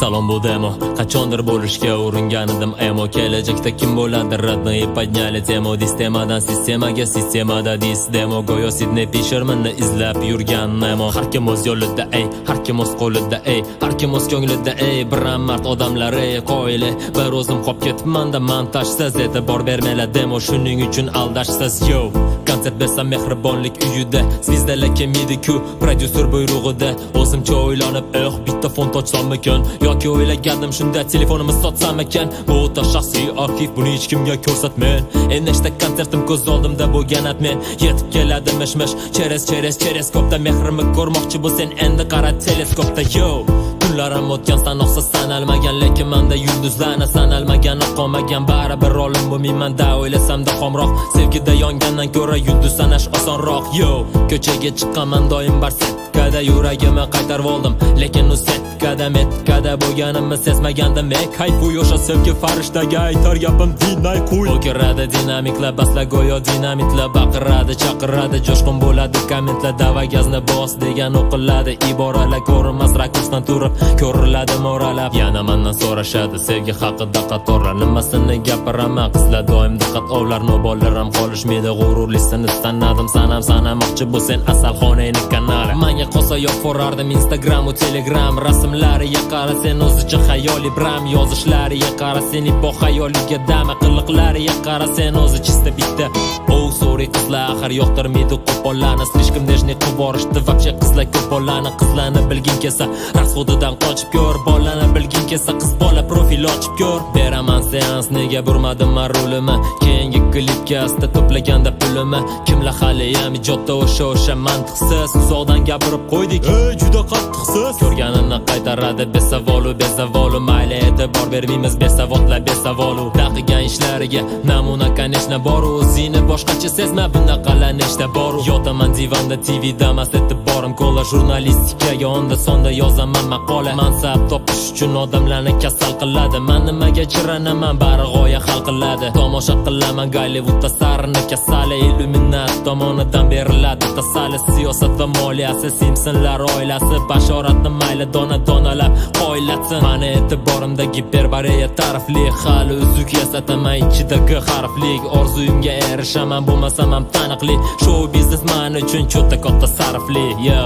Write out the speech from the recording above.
Salom bu demo, qachondir bo'lishga uringanidim emo. Kelajakda kim bo'ladi родные подняли temo. Sistemadan sistemaga, sistemada demo. Go'yo Sidney Fishermanni izlab yurgan Nemo. Har kim o'z yo'lida ey, har kim o'z qo'lida ey, har kim o'z ko'nglida ey. Biram mard odamlar ey, qo'yli bir o'zim qolib ketmanda montajsiz e'tibor bermaylar demo. Shuning uchun aldashsiz yo. Konsert bersam mehribonlik uyida, sizdalar kelmaydi-ku prodyuser buyrug'ida. O'zimcha o'ylanib, bitta font ochsam ekan yoki o'ylagandim shunda telefonimni sotsam ekan. Bu o'ta shaxsiy arxiv, buni hech kimga ko'rsatmang. Nechta konsertim ko'z oldimda bo'lgan men. Yetib keladi mish-mish, cheres kopda mehrimni ko'rmoqchi bo'lsan endi qara teleskopda yo. Kunlarim o'tgan sanoqsiz sanalmagan, lekin menda yulduzlarni sanalmagan qolmagan. Baribir rolim bo'lmayman da o'ylasamda xomroq. Sevgida yongandan ko'ra yulduz sanash osonroq yo. Ko'chaga chiqqaman doim barsetkada, yuragimni qaytarib oldim, lekin u setkada metkada bo'lganimni sezmagandim. Kayf bu yo'sha sevgi farishtaga aytar gapim dinay qo'y. O'kiradi dinamiklar, basla go'yo dinamitlar, baqiradi, chaqiradi, jo'shqin bo'ladi kommentlar. Dava gazni bos degan o'qiladi, iboralar ko'rinmas rakursdan turib ko'riladi moralab. Yana mendan so'rashadi sevgi haqida qatorlar, nimasini gapiraman. Qizlar doim diqqat ovlar, nobolaram qolishmaydi g'ururlisini sanadim. Sanamoqchi bo'lsan asalxonangni kanali. Menga qolsa yoqvorardim Instagram va Telegram. Rasmlariga qara sen o'zicha xayoli bram, yozishlariga qara sen ibo xayoliga dama, qiliqlariga qara sen o'zi chista bitta. Sorry qizlar axir yoqtirmaydi qo'pollarni, slishkim dejni qilib borishdi вообще qizlar ko'pollarni. Qizlarni bilgin kelsa rasxodidan qochib ko'r, bolani bilgin kelsa qiz bola profil ochib ko'r. Beraman seans, nega burmadim men rolimni, keyingi klipga asta to'plaganda pulimni. Kimlar hali ham ijodda o'sha mantiqsiz uzoqdan gapirib qo'ydik, juda qattiqsiz. Ko'rganini qaytaradi bezavolu mayli e'tibor bermaymiz besavodlar besavolu. Daqigan ishlariga namuna конечно bor, o'zini boshqacha sezma bunaqalar nechta bor. Yotaman divanda TVda mast etib borim ko'la, jurnalistikaga onda sonda yozaman maqola. Mansab topish uchun odamlarni kasal qiladi, men nimaga chiranaman bari g'oya hal qiladi. Tomosha qilaman Gollivudda sarni kasali, illuminat tomonidan beriladi tasalli. Siyosat va moliyasi, Simpsonlar oilasi, bashoratni mayli donalab qo'ylatsin. Mani e'tiborimda giperbareya tarifli, hali uzuk yasataman ichidagi harflik. Orzuyimga erishaman bo'lmasam ham taniqli, show biznes men uchun juda katta sarfli yo.